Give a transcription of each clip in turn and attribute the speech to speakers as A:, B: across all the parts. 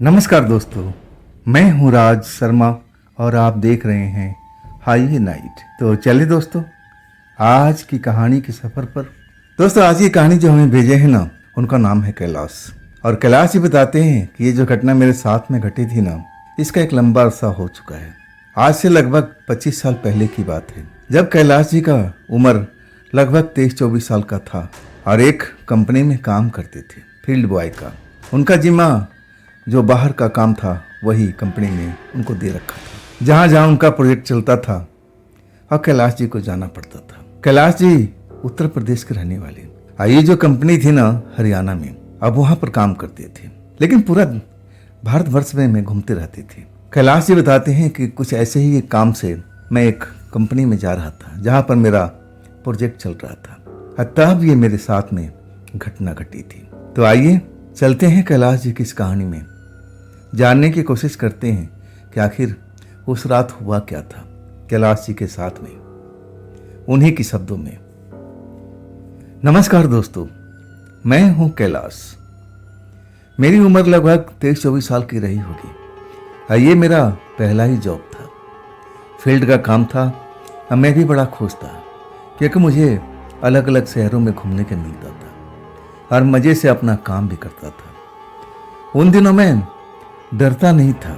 A: नमस्कार दोस्तों, मैं हूं राज शर्मा और आप देख रहे हैं हाई नाइट। तो चलिए दोस्तों, आज की कहानी के सफ़र पर। दोस्तों, आज की कहानी जो हमें भेजे हैं ना, उनका नाम है कैलाश। और कैलाश जी बताते हैं कि ये जो घटना मेरे साथ में घटी थी ना, इसका एक लंबा अरसा हो चुका है। आज से लगभग 25 साल पहले की बात है, जब कैलाश जी का उम्र लगभग 23-24 साल का था और एक कंपनी में काम करते थे, फील्ड बॉय का। उनका जिम्मा जो बाहर का काम था वही कंपनी ने उनको दे रखा था। जहाँ जहाँ उनका प्रोजेक्ट चलता था और कैलाश जी को जाना पड़ता था। कैलाश जी उत्तर प्रदेश के रहने वाले। ये जो कंपनी थी ना, हरियाणा में, अब वहाँ पर काम करते थे, लेकिन पूरा भारतवर्ष में घूमते रहते थे। कैलाश जी बताते हैं कि कुछ ऐसे ही एक काम से मैं एक कंपनी में जा रहा था जहाँ पर मेरा प्रोजेक्ट चल रहा था, तब ये मेरे साथ में घटना घटी थी। तो आइए चलते हैं कैलाश जी की इस कहानी में, जानने की कोशिश करते हैं कि आखिर उस रात हुआ क्या था कैलाश जी के साथ में, उन्हीं के शब्दों में। नमस्कार दोस्तों, मैं हूं कैलाश। मेरी उम्र लगभग 23-24 साल की रही होगी। ये मेरा पहला ही जॉब था, फील्ड का काम था। मैं भी बड़ा खुश था क्योंकि मुझे अलग अलग शहरों में घूमने के मिलता था और मज़े से अपना काम भी करता था। उन दिनों में डरता नहीं था,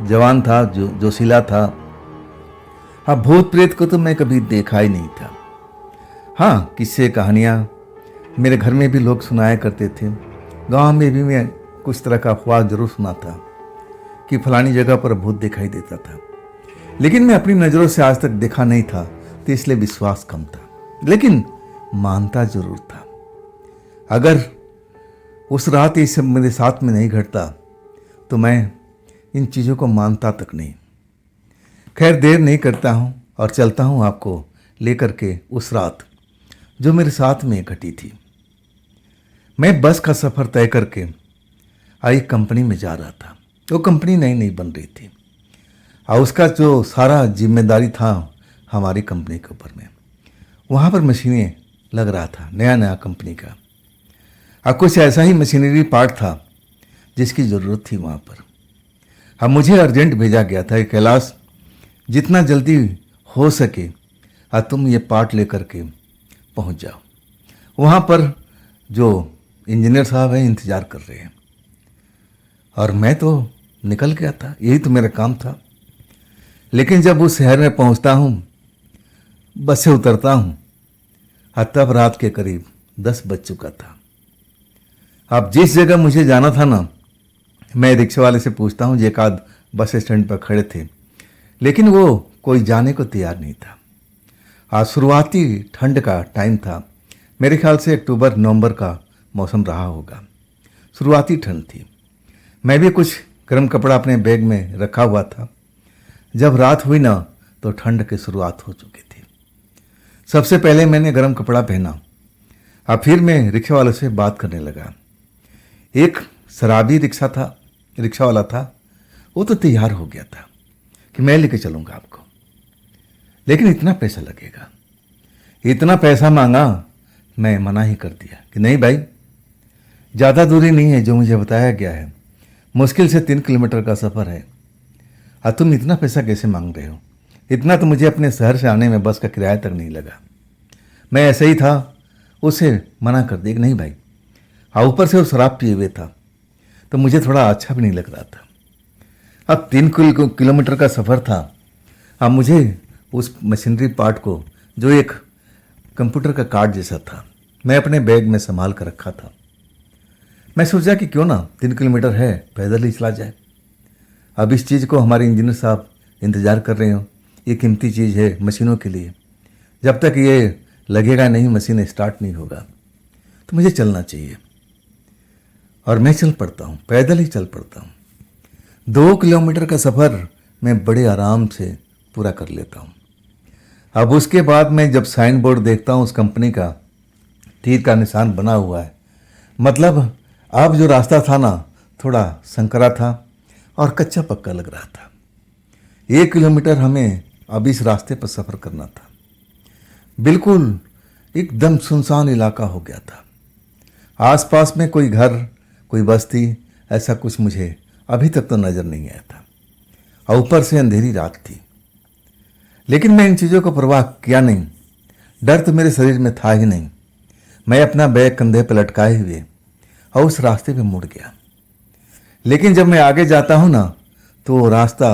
A: जवान था, जोशीला था। हाँ, भूत प्रेत को तो मैं कभी देखा ही नहीं था। हाँ, किस्से कहानियाँ मेरे घर में भी लोग सुनाया करते थे। गांव में भी मैं कुछ तरह का अफवाह जरूर सुना था कि फलानी जगह पर भूत दिखाई देता था, लेकिन मैं अपनी नज़रों से आज तक देखा नहीं था, तो इसलिए विश्वास कम था, लेकिन मानता जरूर था। अगर उस रात ये सब मेरे साथ में नहीं घटता तो मैं इन चीज़ों को मानता तक नहीं। खैर, देर नहीं करता हूँ और चलता हूँ आपको लेकर के उस रात जो मेरे साथ में घटी थी। मैं बस का सफ़र तय करके एक कंपनी में जा रहा था। वो कंपनी नई नई बन रही थी और उसका जो सारा जिम्मेदारी था हमारी कंपनी के ऊपर में। वहाँ पर मशीनें लग रहा था, नया नया कंपनी का, और कुछ ऐसा ही मशीनरी पार्ट था जिसकी ज़रूरत थी वहाँ पर। अब मुझे अर्जेंट भेजा गया था कि कैलाश, जितना जल्दी हो सके तुम ये पार्ट लेकर के पहुँच जाओ। वहाँ पर जो इंजीनियर साहब हैं इंतज़ार कर रहे हैं। और मैं तो निकल गया था, यही तो मेरा काम था। लेकिन जब उस शहर में पहुँचता हूँ, बस से उतरता हूँ, तब रात के करीब 10 बज चुका था। अब जिस जगह मुझे जाना था ना, मैं रिक्शा वाले से पूछता हूँ, एक आध बस स्टैंड पर खड़े थे, लेकिन वो कोई जाने को तैयार नहीं था। आज शुरुआती ठंड का टाइम था, मेरे ख्याल से अक्टूबर-नवंबर का मौसम रहा होगा। शुरुआती ठंड थी। मैं भी कुछ गर्म कपड़ा अपने बैग में रखा हुआ था। जब रात हुई ना, तो ठंड की शुरुआत हो चुकी थी। सबसे पहले मैंने गर्म कपड़ा पहना और फिर मैं रिक्शा वाले से बात करने लगा। एक शराबी रिक्शा वाला था। वो तो तैयार हो गया था कि मैं लेके चलूँगा आपको, लेकिन इतना पैसा लगेगा। इतना पैसा मांगा, मैं मना ही कर दिया कि नहीं भाई, ज़्यादा दूरी नहीं है जो मुझे बताया गया है, मुश्किल से 3 किलोमीटर का सफ़र है, और तुम इतना पैसा कैसे मांग रहे हो? इतना तो मुझे अपने शहर से आने में बस का किराया तक नहीं लगा। मैं ऐसे ही था, उसे मना कर दिया कि नहीं भाई। हाँ, ऊपर से वो शराब पिए हुए था, तो मुझे थोड़ा अच्छा भी नहीं लग रहा था। अब 3 किलोमीटर का सफ़र था। अब मुझे उस मशीनरी पार्ट को, जो एक कंप्यूटर का कार्ड जैसा था, मैं अपने बैग में संभाल कर रखा था। मैं सोचा कि क्यों ना 3 किलोमीटर है, पैदल ही चला जाए। अब इस चीज़ को हमारे इंजीनियर साहब इंतज़ार कर रहे हो। ये कीमती चीज़ है मशीनों के लिए, जब तक ये लगेगा नहीं, मशीन स्टार्ट नहीं होगा, तो मुझे चलना चाहिए। और मैं चल पड़ता हूँ, पैदल ही चल पड़ता हूँ। 2 किलोमीटर का सफ़र मैं बड़े आराम से पूरा कर लेता हूँ। अब उसके बाद मैं जब साइन बोर्ड देखता हूँ उस कंपनी का, तीर का निशान बना हुआ है, मतलब अब जो रास्ता था ना, थोड़ा संकरा था और कच्चा पक्का लग रहा था। 1 किलोमीटर हमें अब इस रास्ते पर सफ़र करना था। बिल्कुल एकदम सुनसान इलाका हो गया था। आसपास में कोई घर, कोई बस्ती, ऐसा कुछ मुझे अभी तक तो नजर नहीं आया था और ऊपर से अंधेरी रात थी। लेकिन मैं इन चीज़ों को परवाह किया नहीं। डर तो मेरे शरीर में था ही नहीं। मैं अपना बैग कंधे पर लटकाए हुए और उस रास्ते पे मुड़ गया। लेकिन जब मैं आगे जाता हूँ ना तो वो रास्ता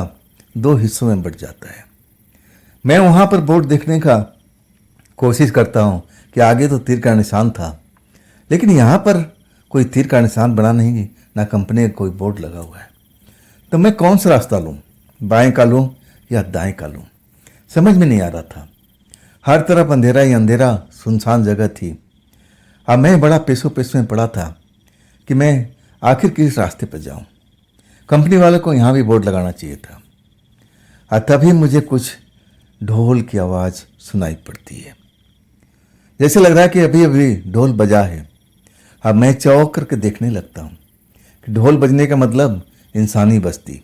A: दो हिस्सों में बंट जाता है। मैं वहाँ पर बोर्ड देखने का कोशिश करता हूँ कि आगे तो तीर का निशान था, लेकिन यहाँ पर कोई तीर का निशान बना नहीं, ना कंपनी का कोई बोर्ड लगा हुआ है। तो मैं कौन सा रास्ता लूँ, बाएं का लूँ या दाएं का लूँ, समझ में नहीं आ रहा था। हर तरफ अंधेरा ही अंधेरा, सुनसान जगह थी। अब मैं बड़ा पेशो पेश में पड़ा था कि मैं आखिर किस रास्ते पर जाऊँ। कंपनी वालों को यहाँ भी बोर्ड लगाना चाहिए था। और तभी मुझे कुछ ढोल की आवाज़ सुनाई पड़ती है। जैसे लग रहा है कि अभी अभी ढोल बजा है। अब मैं चौंक करके देखने लगता हूँ कि ढोल बजने का मतलब इंसानी बस्ती,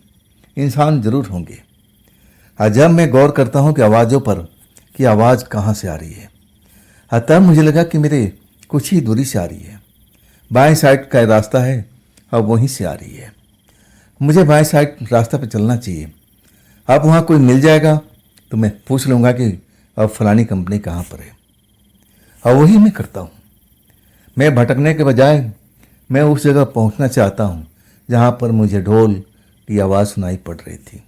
A: इंसान जरूर होंगे। और जब मैं गौर करता हूँ कि आवाज़ों पर कि आवाज़ कहाँ से आ रही है, और तब मुझे लगा कि मेरे कुछ ही दूरी से आ रही है। बाएं साइड का रास्ता है और वहीं से आ रही है। मुझे बाएं साइड रास्ता पर चलना चाहिए। अब वहाँ कोई मिल जाएगा तो मैं पूछ लूँगा कि अब फलानी कंपनी कहाँ पर है, और वही मैं करता हूँ। मैं भटकने के बजाय मैं उस जगह पहुँचना चाहता हूँ जहाँ पर मुझे ढोल की आवाज़ सुनाई पड़ रही थी।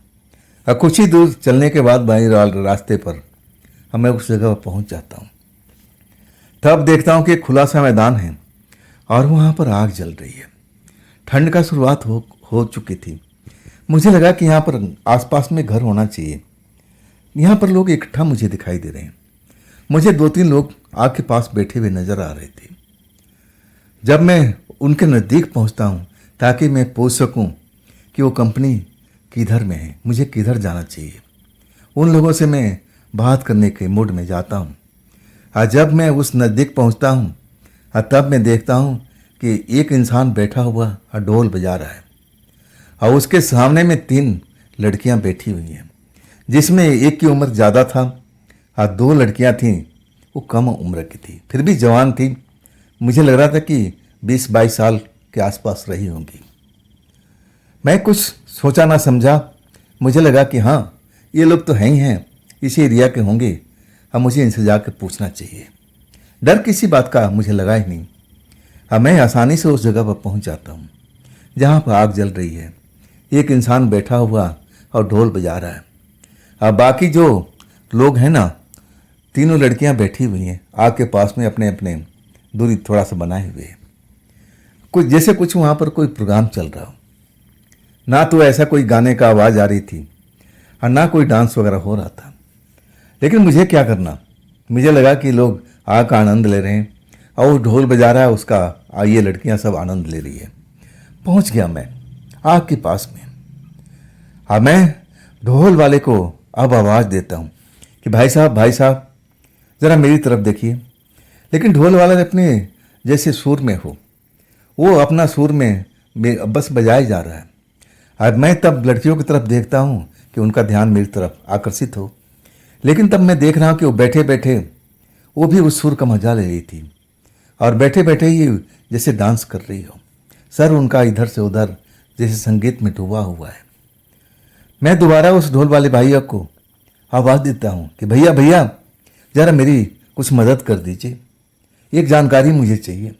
A: और कुछ ही दूर चलने के बाद बाएं रास्ते पर मैं उस जगह पर पहुँच जाता हूँ। तब देखता हूँ कि एक खुला सा मैदान है और वहाँ पर आग जल रही है। ठंड का शुरुआत हो चुकी थी। मुझे लगा कि यहाँ पर आसपास में घर होना चाहिए। यहाँ पर लोग इकट्ठा मुझे दिखाई दे रहे हैं। मुझे 2-3 लोग आग के पास बैठे हुए नजर आ रहे थे। जब मैं उनके नज़दीक पहुँचता हूँ ताकि मैं पूछ सकूँ कि वो कंपनी किधर में है, मुझे किधर जाना चाहिए, उन लोगों से मैं बात करने के मूड में जाता हूँ। और जब मैं उस नज़दीक पहुँचता हूँ तब मैं देखता हूँ कि एक इंसान बैठा हुआ और ढोल बजा रहा है, और उसके सामने में 3 लड़कियाँ बैठी हुई हैं, जिसमें एक की उम्र ज़्यादा था और 2 लड़कियाँ थीं वो कम उम्र की थी, फिर भी जवान थी। मुझे लग रहा था कि 20-22 साल के आसपास रही होंगी। मैं कुछ सोचा ना समझा। मुझे लगा कि हाँ, ये लोग तो हैं ही हैं, इसी एरिया के होंगे, अब मुझे इनसे जाकर पूछना चाहिए। डर किसी बात का मुझे लगा ही नहीं। अब मैं आसानी से उस जगह पर पहुंच जाता हूँ जहाँ पर आग जल रही है। एक इंसान बैठा हुआ और ढोल बजा रहा है। अब बाकी जो लोग हैं ना, 3 लड़कियाँ बैठी हुई हैं आग के पास में, अपने अपने दूरी थोड़ा सा बनाए हुए। कुछ जैसे कुछ वहाँ पर कोई प्रोग्राम चल रहा हो। ना तो ऐसा कोई गाने का आवाज़ आ रही थी और ना कोई डांस वगैरह हो रहा था। लेकिन मुझे क्या करना, मुझे लगा कि लोग आग का आनंद ले रहे हैं और वो ढोल बजा रहा है उसका, ये लड़कियां सब आनंद ले रही है। पहुंच गया मैं आग के पास में। अब मैं ढोल वाले को अब आवाज़ देता हूं कि भाई साहब ज़रा मेरी तरफ देखिए। लेकिन ढोल वाला अपने जैसे सुर में हो, वो अपना सुर में बस बजाए जा रहा है। अब मैं तब लड़कियों की तरफ देखता हूँ कि उनका ध्यान मेरी तरफ आकर्षित हो। लेकिन तब मैं देख रहा हूँ कि वो बैठे बैठे वो भी उस सुर का मजा ले रही थी, और बैठे बैठे ही जैसे डांस कर रही हो। सर उनका इधर से उधर जैसे संगीत में डूबा हुआ है। मैं दोबारा उस ढोल वाले भैया को आवाज़ देता हूँ कि भैया ज़रा मेरी कुछ मदद कर दीजिए, एक जानकारी मुझे चाहिए।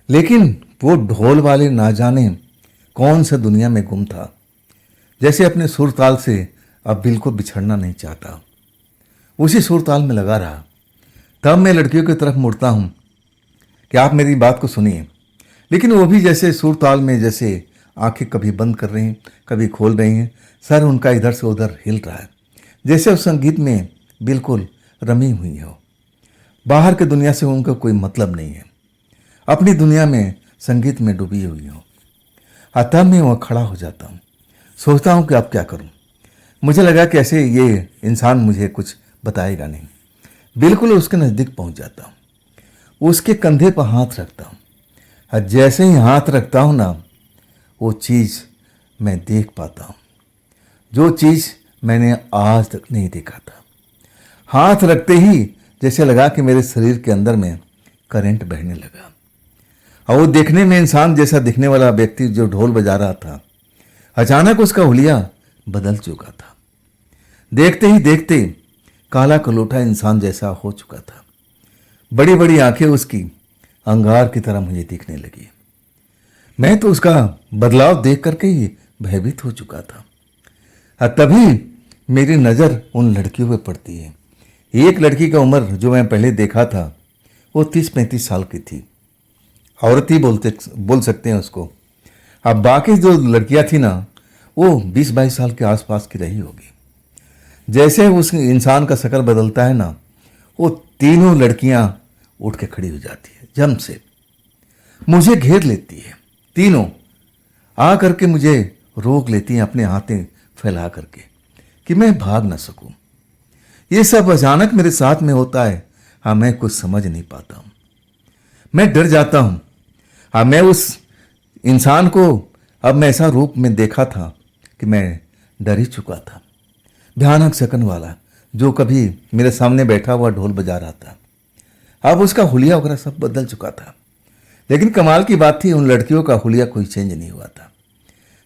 A: लेकिन वो ढोल वाले ना जाने कौन सा दुनिया में गुम था, जैसे अपने सुर ताल से अब बिल्कुल बिछड़ना नहीं चाहता, उसी सुर ताल में लगा रहा। तब मैं लड़कियों की तरफ मुड़ता हूँ कि आप मेरी बात को सुनिए। लेकिन वो भी जैसे सुर ताल में जैसे आंखें कभी बंद कर रही हैं, कभी खोल रही हैं, सर उनका इधर से उधर हिल रहा है, जैसे उस संगीत में बिल्कुल रमी हुई हो। बाहर की दुनिया से उनका कोई मतलब नहीं है, अपनी दुनिया में संगीत में डूबी हुई हो। तब मैं वहाँ खड़ा हो जाता हूँ, सोचता हूँ कि अब क्या करूँ। मुझे लगा कि ऐसे ये इंसान मुझे कुछ बताएगा नहीं। बिल्कुल उसके नज़दीक पहुँच जाता हूँ, उसके कंधे पर हाथ रखता हूँ, और जैसे ही हाथ रखता हूँ ना, वो चीज़ मैं देख पाता हूँ जो चीज़ मैंने आज तक नहीं देखा था। हाथ रखते ही जैसे लगा कि मेरे शरीर के अंदर में करंट बहने लगा, और वो देखने में इंसान जैसा दिखने वाला व्यक्ति जो ढोल बजा रहा था, अचानक उसका हुलिया बदल चुका था। देखते ही देखते काला कलोटा इंसान जैसा हो चुका था। बड़ी बड़ी आंखें उसकी अंगार की तरह मुझे दिखने लगी। मैं तो उसका बदलाव देख करके ही भयभीत हो चुका था। तभी मेरी नज़र उन लड़कियों पर पड़ती है। एक लड़की का उम्र जो मैं पहले देखा था वो 30-35 साल की थी। औरत ही बोल सकते हैं उसको। अब बाकी जो लड़कियां थी ना वो 20-22 साल के आसपास की रही होगी। जैसे उस इंसान का शक्ल बदलता है ना, वो तीनों लड़कियां उठ के खड़ी हो जाती है, जम से मुझे घेर लेती है। तीनों आ करके मुझे रोक लेती हैं अपने हाथें फैला करके कि मैं भाग ना सकूं। ये सब अचानक मेरे साथ में होता है। हाँ, मैं कुछ समझ नहीं पाता हूं। मैं डर जाता हूं। हाँ, मैं उस इंसान को अब मैं ऐसा रूप में देखा था कि मैं डर ही चुका था। भयानक शकन वाला जो कभी मेरे सामने बैठा हुआ ढोल बजा रहा था। अब उसका हुलिया वगैरह सब बदल चुका था। लेकिन कमाल की बात थी, उन लड़कियों का हुलिया कोई चेंज नहीं हुआ था।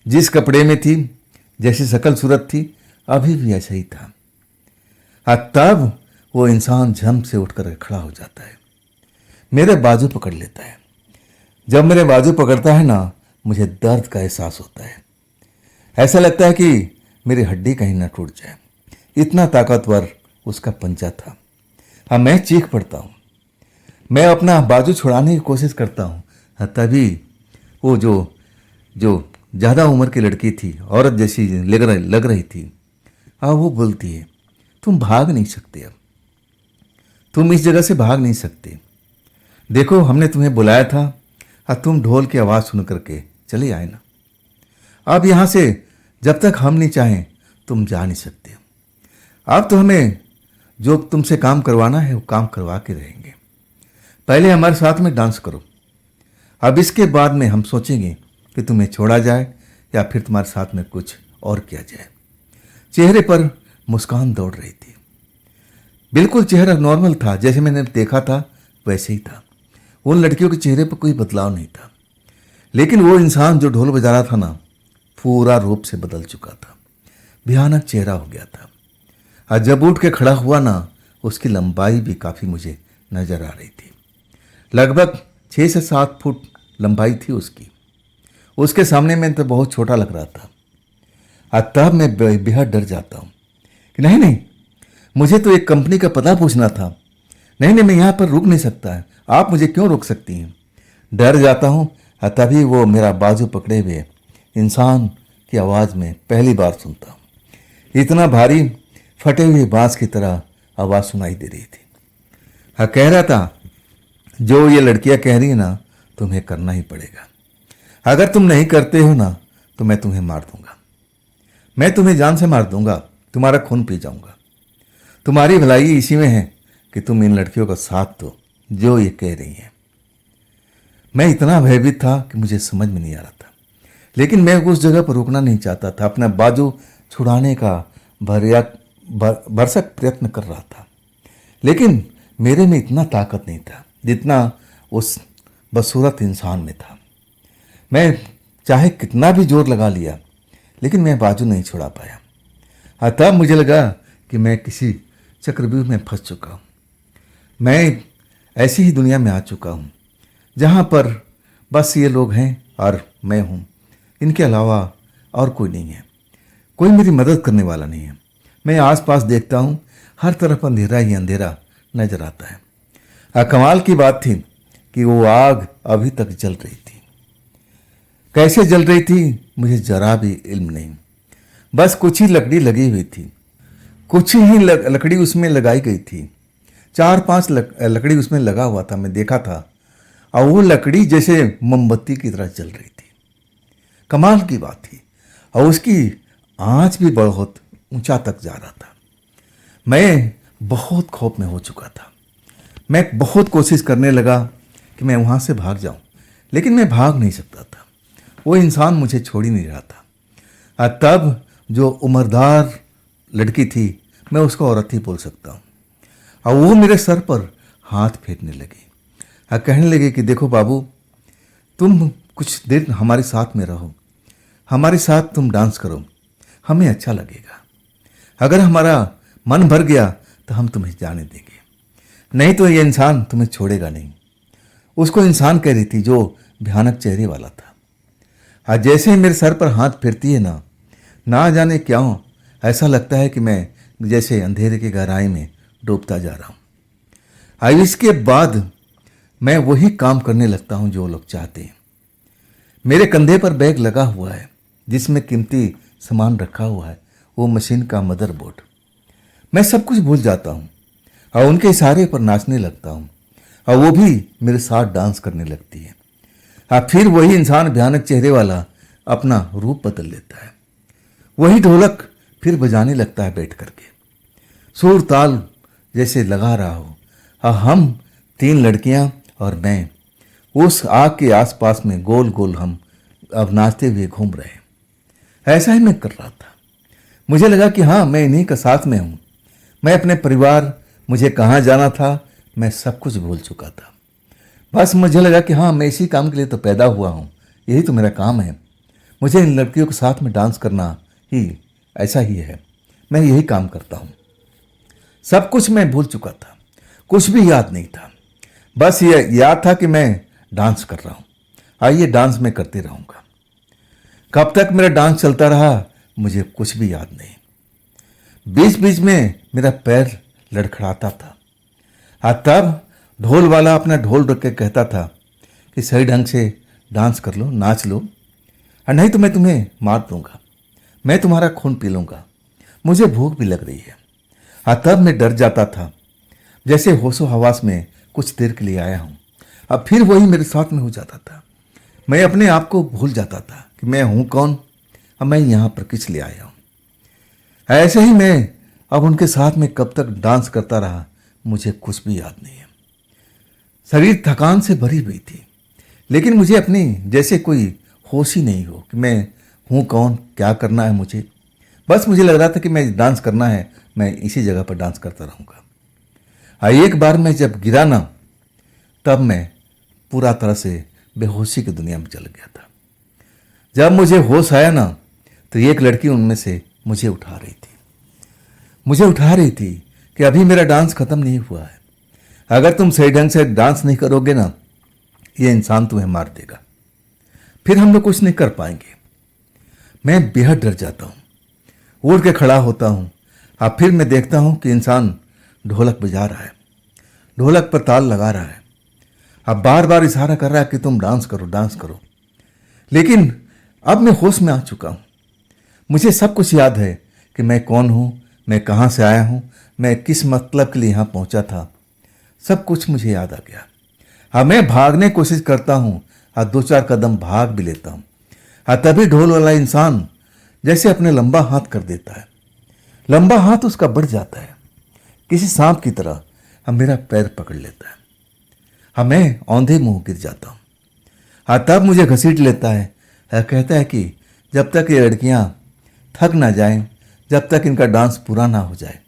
A: जिस कपड़े में थी, जैसी शकल सूरत थी, अभी भी ऐसा ही था। तब वो इंसान झम से उठकर खड़ा हो जाता है, मेरे बाजू पकड़ लेता है। जब मेरे बाजू पकड़ता है ना, मुझे दर्द का एहसास होता है। ऐसा लगता है कि मेरी हड्डी कहीं ना टूट जाए, इतना ताकतवर उसका पंजा था। हाँ, मैं चीख पड़ता हूँ। मैं अपना बाजू छुड़ाने की कोशिश करता हूँ। तभी वो जो ज़्यादा उम्र की लड़की थी, औरत जैसी लग रही थी, वो बोलती है, तुम भाग नहीं सकते, अब तुम इस जगह से भाग नहीं सकते। देखो, हमने तुम्हें बुलाया था, तुम ढोल की आवाज़ सुन करके चले आए ना। अब यहाँ से जब तक हम नहीं चाहें तुम जा नहीं सकते। अब तो हमें जो तुमसे काम करवाना है वो काम करवा के रहेंगे। पहले हमारे साथ में डांस करो, अब इसके बाद में हम सोचेंगे कि तुम्हें छोड़ा जाए या फिर तुम्हारे साथ में कुछ और किया जाए। चेहरे पर मुस्कान दौड़ रही थी। बिल्कुल चेहरा नॉर्मल था, जैसे मैंने देखा था वैसे ही था। उन लड़कियों के चेहरे पर कोई बदलाव नहीं था। लेकिन वो इंसान जो ढोल बजा रहा था ना, पूरा रूप से बदल चुका था। भयानक चेहरा हो गया था। और जब उठ के खड़ा हुआ ना, उसकी लंबाई भी काफ़ी मुझे नजर आ रही थी। लगभग 6 से 7 फुट लंबाई थी उसकी। उसके सामने मैं तो बहुत छोटा लग रहा था। और तब मैं बेहद डर जाता हूँ कि नहीं, मुझे तो एक कंपनी का पता पूछना था। नहीं, मैं यहाँ पर रुक नहीं सकता है, आप मुझे क्यों रोक सकती हैं। डर जाता हूँ। तभी वो मेरा बाजू पकड़े हुए इंसान की आवाज़ में पहली बार सुनता हूँ। इतना भारी फटे हुए बांस की तरह आवाज़ सुनाई दे रही थी। कह रहा था, जो ये लड़कियां कह रही है ना, तुम्हें करना ही पड़ेगा। अगर तुम नहीं करते हो ना तो मैं तुम्हें मार दूंगा। मैं तुम्हें जान से मार दूंगा, तुम्हारा खून पी जाऊंगा। तुम्हारी भलाई इसी में है कि तुम इन लड़कियों का साथ दो जो ये कह रही हैं। मैं इतना भयभीत था कि मुझे समझ में नहीं आ रहा था। लेकिन मैं उस जगह पर रुकना नहीं चाहता था। अपना बाजू छुड़ाने का भरसक प्रयत्न कर रहा था। लेकिन मेरे में इतना ताकत नहीं था जितना उस बदसूरत इंसान में था। मैं चाहे कितना भी जोर लगा लिया, लेकिन मैं बाजू नहीं छुड़ा पाया। तब मुझे लगा कि मैं किसी चक्रव्यूह में फंस चुका हूँ। मैं ऐसी ही दुनिया में आ चुका हूँ जहाँ पर बस ये लोग हैं और मैं हूँ। इनके अलावा और कोई नहीं है। कोई मेरी मदद करने वाला नहीं है। मैं आसपास देखता हूँ, हर तरफ अंधेरा ही अंधेरा नजर आता है। कमाल की बात थी कि वो आग अभी तक जल रही थी। कैसे जल रही थी मुझे जरा भी इल्म नहीं। बस कुछ ही लकड़ी लगी हुई थी, कुछ ही लकड़ी उसमें लगाई गई थी। 4-5 लकड़ी उसमें लगा हुआ था, मैं देखा था। और वो लकड़ी जैसे मोमबत्ती की तरह जल रही थी। कमाल की बात थी। और उसकी आंच भी बहुत ऊंचा तक जा रहा था। मैं बहुत खौफ में हो चुका था। मैं बहुत कोशिश करने लगा कि मैं वहाँ से भाग जाऊँ, लेकिन मैं भाग नहीं सकता था। वो इंसान मुझे छोड़ ही नहीं रहा था। तब जो उम्रदार लड़की थी, मैं उसको औरत ही बोल सकता हूँ, और वो मेरे सर पर हाथ फेरने लगी। कहने लगे कि देखो बाबू, तुम कुछ देर हमारे साथ में रहो। हमारे साथ तुम डांस करो, हमें अच्छा लगेगा। अगर हमारा मन भर गया तो हम तुम्हें जाने देंगे, नहीं तो ये इंसान तुम्हें छोड़ेगा नहीं। उसको इंसान कह रही थी जो भयानक चेहरे वाला था। आज जैसे ही मेरे सर पर हाथ फिरती है ना जाने क्यों ऐसा लगता है कि मैं जैसे अंधेरे की गहराई में डूबता जा रहा हूँ। अब इसके बाद मैं वही काम करने लगता हूँ जो लोग चाहते हैं। मेरे कंधे पर बैग लगा हुआ है जिसमें कीमती सामान रखा हुआ है, वो मशीन का मदरबोर्ड। मैं सब कुछ भूल जाता हूँ और उनके इशारे पर नाचने लगता हूँ और वो भी मेरे साथ डांस करने लगती है। अब फिर वही इंसान भयानक चेहरे वाला अपना रूप बदल लेता है। वही ढोलक फिर बजाने लगता है बैठ करके, सुर ताल जैसे लगा रहा हो। और हम 3 लड़कियां और मैं उस आग के आसपास में गोल गोल हम अब नाचते हुए घूम रहे हैं। ऐसा ही मैं कर रहा था। मुझे लगा कि हाँ, मैं इन्हीं का साथ में हूँ। मैं अपने परिवार, मुझे कहाँ जाना था, मैं सब कुछ भूल चुका था। बस मुझे लगा कि हाँ, मैं इसी काम के लिए तो पैदा हुआ हूँ, यही तो मेरा काम है। मुझे इन लड़कियों के साथ में डांस करना ही ऐसा ही है, मैं यही काम करता हूँ। सब कुछ मैं भूल चुका था, कुछ भी याद नहीं था। बस ये याद था कि मैं डांस कर रहा हूँ, आइए डांस मैं करते रहूँगा। कब तक मेरा डांस चलता रहा मुझे कुछ भी याद नहीं। बीच बीच में मेरा पैर लड़खड़ाता था और तब ढोल वाला अपना ढोल रख के कहता था कि सही ढंग से डांस कर लो, नाच लो, और नहीं तो मैं तुम्हें मार दूंगा, मैं तुम्हारा खून पी लूंगा, मुझे भूख भी लग रही है। और तब मैं डर जाता था, जैसे होशो हवास में कुछ देर के लिए आया हूँ। अब फिर वही मेरे साथ में हो जाता था। मैं अपने आप को भूल जाता था कि मैं हूँ कौन और मैं यहाँ पर किस लिए आया हूँ। ऐसे ही मैं अब उनके साथ में कब तक डांस करता रहा मुझे कुछ भी याद नहीं है। शरीर थकान से भरी हुई थी, लेकिन मुझे अपनी जैसे कोई होश ही नहीं हो कि मैं हूँ कौन, क्या करना है मुझे। बस मुझे लग रहा था कि मैं डांस करना है, मैं इसी जगह पर डांस करता रहूँगा। एक बार मैं जब गिरा ना, तब मैं पूरा तरह से बेहोशी की दुनिया में चल गया था। जब मुझे होश आया ना, तो एक लड़की उनमें से मुझे उठा रही थी कि अभी मेरा डांस खत्म नहीं हुआ है। अगर तुम सही ढंग से डांस नहीं करोगे ना, ये इंसान तुम्हें मार देगा, फिर हम लोग कुछ नहीं कर पाएंगे। मैं बेहद डर जाता हूँ, उड़ के खड़ा होता हूँ। अब फिर मैं देखता हूँ कि इंसान ढोलक बजा रहा है, ढोलक पर ताल लगा रहा है, अब बार बार इशारा कर रहा है कि तुम डांस करो, डांस करो। लेकिन अब मैं होश में आ चुका हूँ। मुझे सब कुछ याद है कि मैं कौन हूँ, मैं कहाँ से आया हूँ, मैं किस मतलब के लिए यहाँ पहुँचा था। सब कुछ मुझे याद आ गया। हाँ, मैं भागने की कोशिश करता हूँ और 2-4 कदम भाग भी लेता हूँ। हाँ, तभी ढोल वाला इंसान जैसे अपने लंबा हाथ कर देता है। लंबा हाथ उसका बढ़ जाता है किसी सांप की तरह। हाँ, मेरा पैर पकड़ लेता है। हाँ, मैं औंधे मुंह गिर जाता हूँ। हाँ, तब मुझे घसीट लेता है। कहता है कि जब तक ये लड़कियाँ थक ना जाएं, जब तक इनका डांस पूरा ना हो जाए,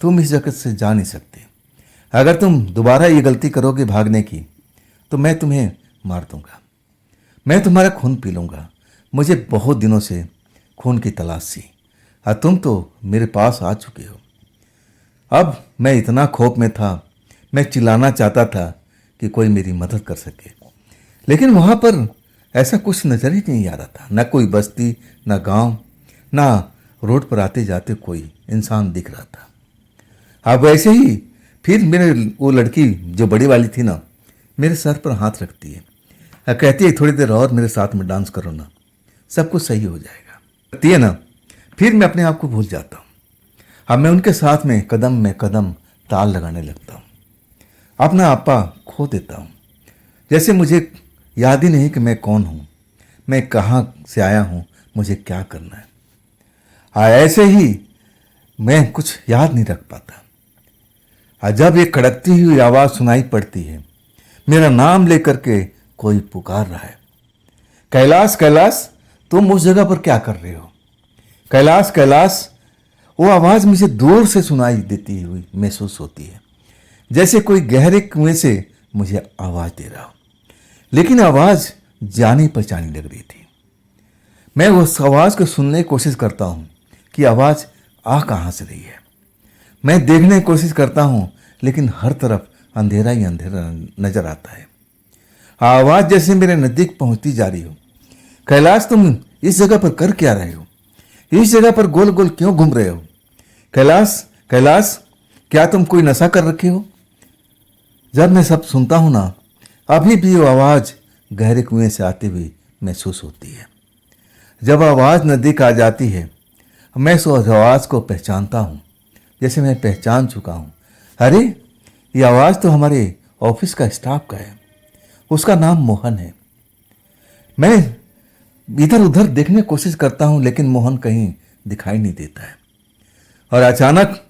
A: तुम इस जगत से जा नहीं सकते। अगर तुम दोबारा ये गलती करोगे भागने की, तो मैं तुम्हें मार दूंगा, मैं तुम्हारा खून पी लूँगा। मुझे बहुत दिनों से खून की तलाश थी और तुम तो मेरे पास आ चुके हो। अब मैं इतना खौफ में था, मैं चिल्लाना चाहता था कि कोई मेरी मदद कर सके, लेकिन वहाँ पर ऐसा कुछ नजर ही नहीं आ रहा था। ना कोई बस्ती, ना गांव, ना रोड पर आते जाते कोई इंसान दिख रहा था। अब वैसे ही फिर मेरे वो लड़की जो बड़ी वाली थी ना, मेरे सर पर हाथ रखती है, कहती है थोड़ी देर और मेरे साथ में डांस करो ना, सब कुछ सही हो जाएगा। कहती है ना, फिर मैं अपने आप को भूल जाता हूँ। अब मैं उनके साथ में कदम ताल लगाने लगता हूँ, अपना आपा खो देता हूँ। जैसे मुझे याद ही नहीं कि मैं कौन हूँ, मैं कहाँ से आया हूँ, मुझे क्या करना है। हाँ, ऐसे ही मैं कुछ याद नहीं रख पाता। जब एक कड़कती हुई आवाज़ सुनाई पड़ती है, मेरा नाम लेकर के कोई पुकार रहा है, कैलाश कैलाश, तुम उस जगह पर क्या कर रहे हो? कैलाश कैलाश। वो आवाज़ मुझे दूर से सुनाई देती हुई महसूस होती है, जैसे कोई गहरे कुएं से मुझे आवाज़ दे रहा हो, लेकिन आवाज़ जानी पहचानी लग रही थी। मैं उस आवाज़ को सुनने की कोशिश करता हूँ कि आवाज़ आ कहाँ से रही है। मैं देखने की कोशिश करता हूँ लेकिन हर तरफ अंधेरा ही अंधेरा नजर आता है। आवाज़ जैसे मेरे नज़दीक पहुँचती जा रही हो। कैलाश, तुम इस जगह पर कर क्या रहे हो? इस जगह पर गोल गोल क्यों घूम रहे हो? कैलाश, कैलाश, क्या तुम कोई नशा कर रखे हो? जब मैं सब सुनता हूं ना, अभी भी वो आवाज़ गहरे कुएं से आती हुई महसूस होती है। जब आवाज़ नज़दीक आ जाती है, मैं उस आवाज़ को पहचानता हूँ जैसे मैं पहचान चुका हूँ। अरे, ये आवाज़ तो हमारे ऑफिस का स्टाफ का है। उसका नाम मोहन है। मैं इधर उधर देखने की कोशिश करता हूँ लेकिन मोहन कहीं दिखाई नहीं देता है। और अचानक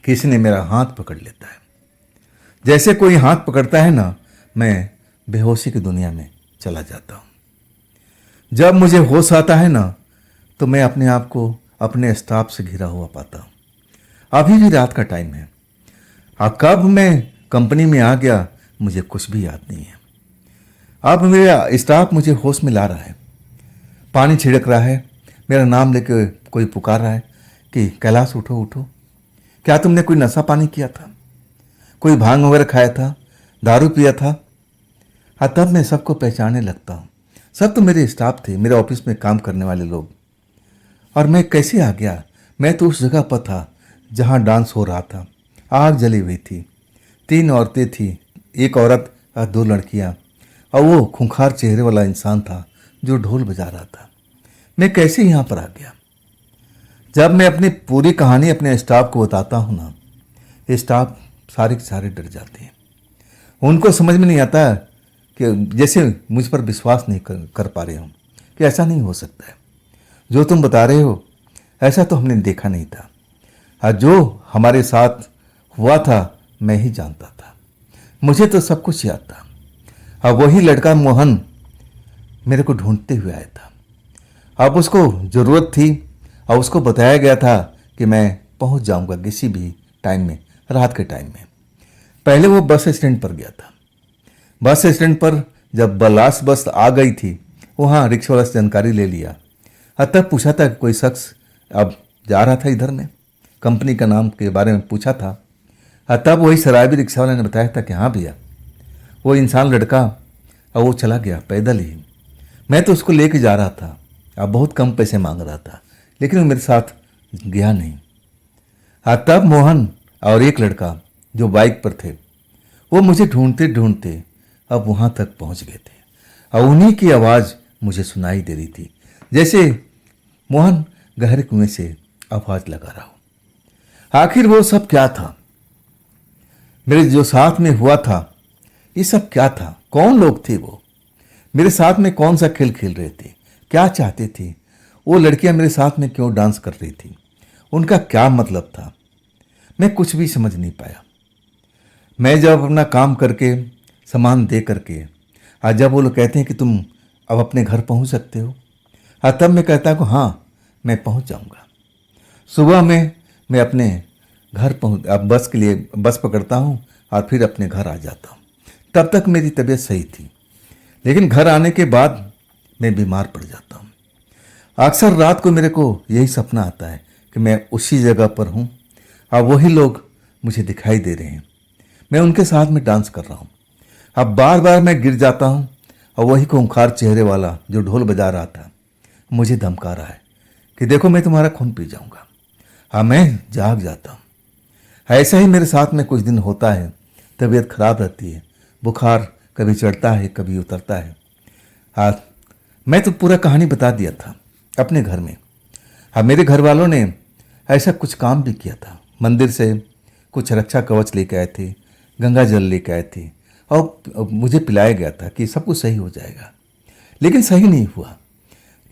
A: किसी ने मेरा हाथ पकड़ लेता है। जैसे कोई हाथ पकड़ता है ना, मैं बेहोशी की दुनिया में चला जाता हूँ। जब मुझे होश आता है ना, तो मैं अपने आप को अपने स्टाफ से घिरा हुआ पाता हूँ। अभी भी रात का टाइम है। कब मैं कंपनी में आ गया मुझे कुछ भी याद नहीं है। अब मेरा स्टाफ मुझे होश में ला रहा है। पानी छिड़क रहा है, मेरा नाम लेकर कोई पुकार रहा है कि कैलाश उठो उठो। क्या तुमने कोई नशा पानी किया था? कोई भांग वगैरह खाया था? दारू पिया था? हाँ, तब मैं सबको पहचानने लगता हूँ। सब तो मेरे स्टाफ थे, मेरे ऑफिस में काम करने वाले लोग। और मैं कैसे आ गया? मैं तो उस जगह पर था जहाँ डांस हो रहा था। आग जली हुई थी। 3 औरतें थी, एक औरत और 2 लड़कियाँ, और वो खूंखार चेहरे वाला इंसान था जो ढोल बजा रहा था। मैं कैसे यहाँ पर आ गया? जब मैं अपनी पूरी कहानी अपने स्टाफ को बताता हूँ ना, स्टाफ सारे के सारे डर जाते हैं। उनको समझ में नहीं आता कि जैसे मुझ पर विश्वास नहीं कर पा रहे हो कि ऐसा नहीं हो सकता है। जो तुम बता रहे हो ऐसा तो हमने देखा नहीं था। और जो हमारे साथ हुआ था मैं ही जानता था। मुझे तो सब कुछ याद था। अब वही लड़का मोहन मेरे को ढूंढते हुए आया था। अब उसको ज़रूरत थी और उसको बताया गया था कि मैं पहुंच जाऊंगा किसी भी टाइम में, रात के टाइम में। पहले वो बस स्टैंड पर गया था। बस स्टैंड पर जब लास्ट बस आ गई थी, वहाँ रिक्शा वाला से जानकारी ले लिया और तब पूछा था कि कोई शख्स अब जा रहा था इधर में, कंपनी का नाम के बारे में पूछा था। और तब वही शराबी रिक्शा वाले ने बताया था कि हाँ भैया, वो इंसान लड़का, और वो चला गया पैदल ही। मैं तो उसको लेके जा रहा था। अब बहुत कम पैसे मांग रहा था लेकिन वो मेरे साथ गया नहीं। और तब मोहन और एक लड़का जो बाइक पर थे, वो मुझे ढूंढते ढूंढते अब वहाँ तक पहुँच गए थे। और उन्हीं की आवाज़ मुझे सुनाई दे रही थी, जैसे मोहन गहरे कुएं से आवाज़ लगा रहा हो। आखिर वो सब क्या था? मेरे जो साथ में हुआ था, ये सब क्या था? कौन लोग थे वो? मेरे साथ में कौन सा खेल खेल रहे थे? क्या चाहते थे? वो लड़कियां मेरे साथ में क्यों डांस कर रही थी? उनका क्या मतलब था? मैं कुछ भी समझ नहीं पाया। मैं जब अपना काम करके, सामान दे करके, आज जब वो लोग कहते हैं कि तुम अब अपने घर पहुंच सकते हो, तब मैं कहता हूँ हाँ, मैं पहुंच जाऊंगा। सुबह में मैं अपने घर पहुंच, अब बस के लिए बस पकड़ता हूँ और फिर अपने घर आ जाता हूँ। तब तक मेरी तबीयत सही थी, लेकिन घर आने के बाद मैं बीमार पड़ जाता हूँ। अक्सर रात को मेरे को यही सपना आता है कि मैं उसी जगह पर हूँ और वही लोग मुझे दिखाई दे रहे हैं। मैं उनके साथ में डांस कर रहा हूँ। अब बार बार मैं गिर जाता हूँ और वही खूंखार चेहरे वाला जो ढोल बजा रहा था मुझे धमका रहा है कि देखो मैं तुम्हारा खून पी जाऊँगा। हाँ, मैं जाग जाता हूँ। ऐसा ही मेरे साथ में कुछ दिन होता है। तबीयत खराब रहती है, बुखार कभी चढ़ता है कभी उतरता है। हाँ, मैं तो पूरा कहानी बता दिया था अपने घर में। हाँ, मेरे घर वालों ने ऐसा कुछ काम भी किया था। मंदिर से कुछ रक्षा कवच लेके आए थे, गंगा जल लेके आए थे और मुझे पिलाया गया था कि सब कुछ सही हो जाएगा, लेकिन सही नहीं हुआ।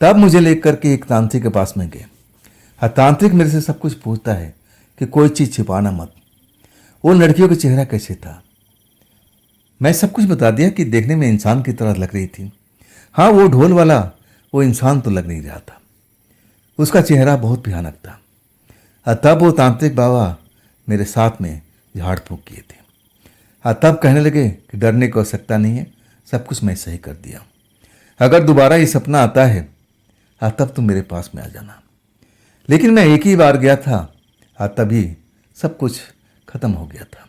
A: तब मुझे लेकर के एक तांत्रिक के पास में गए। हाँ, तांत्रिक मेरे से सब कुछ पूछता है कि कोई चीज़ छिपाना मत। वो लड़कियों का चेहरा कैसे था? मैं सब कुछ बता दिया कि देखने में इंसान की तरह लग रही थी। हाँ, वो ढोल वाला वो इंसान तो लग नहीं रहा था, उसका चेहरा बहुत भयानक था। तब वो तांत्रिक बाबा मेरे साथ में झाड़ फूंक किए थे। तब कहने लगे कि डरने की आवश्यकता नहीं है, सब कुछ मैं सही कर दिया। अगर दोबारा ये सपना आता है तब तुम मेरे पास में आ जाना। लेकिन मैं एक ही बार गया था, तभी सब कुछ खत्म हो गया था।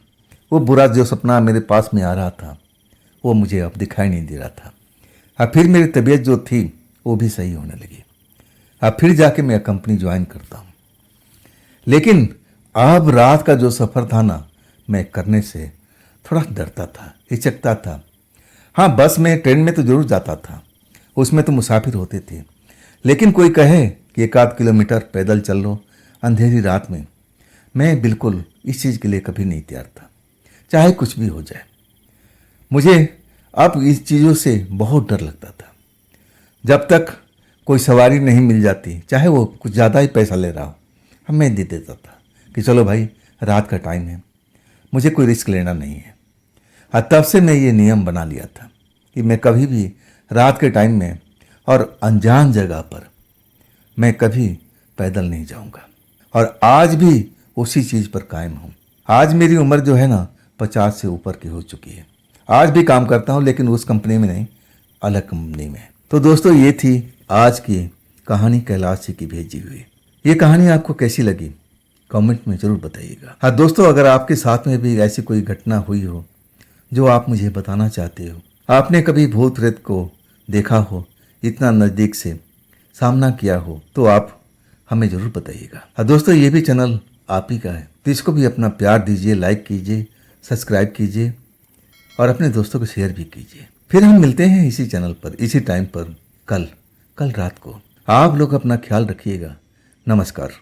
A: वो बुरा जो सपना मेरे पास में आ रहा था वो मुझे अब दिखाई नहीं दे रहा था। फिर मेरी तबीयत जो थी वो भी सही होने लगी। फिर जाके मैं कंपनी ज्वाइन करता हूँ। लेकिन अब रात का जो सफ़र था ना, मैं करने से थोड़ा डरता था, हिचकता था। हाँ, बस में ट्रेन में तो जरूर जाता था, उसमें तो मुसाफिर होते थे। लेकिन कोई कहे कि 1 आध किलोमीटर पैदल चल लो अंधेरी रात में, मैं बिल्कुल इस चीज़ के लिए कभी नहीं तैयार था, चाहे कुछ भी हो जाए। मुझे अब इस चीज़ों से बहुत डर लगता था। जब तक कोई सवारी नहीं मिल जाती, चाहे वो कुछ ज़्यादा ही पैसा ले रहा हो, मैं दे देता था कि चलो भाई, रात का टाइम है, मुझे कोई रिस्क लेना नहीं है। तब से मैं ये नियम बना लिया था कि मैं कभी भी रात के टाइम में और अनजान जगह पर मैं कभी पैदल नहीं जाऊंगा। और आज भी उसी चीज़ पर कायम हूँ। आज मेरी उम्र जो है ना 50 से ऊपर की हो चुकी है। आज भी काम करता हूँ, लेकिन उस कंपनी में नहीं, अलग कंपनी में। तो दोस्तों, ये थी आज की कहानी कैलाश जी की भेजी हुई। ये कहानी आपको कैसी लगी कमेंट में ज़रूर बताइएगा। हाँ दोस्तों, अगर आपके साथ में भी ऐसी कोई घटना हुई हो जो आप मुझे बताना चाहते हो, आपने कभी भूत प्रेत को देखा हो, इतना नज़दीक से सामना किया हो, तो आप हमें ज़रूर बताइएगा। हाँ दोस्तों, ये भी चैनल आप ही का है, तो इसको भी अपना प्यार दीजिए, लाइक कीजिए, सब्सक्राइब कीजिए और अपने दोस्तों को शेयर भी कीजिए। फिर हम मिलते हैं इसी चैनल पर, इसी टाइम पर, कल रात को। आप लोग अपना ख्याल रखिएगा। नमस्कार।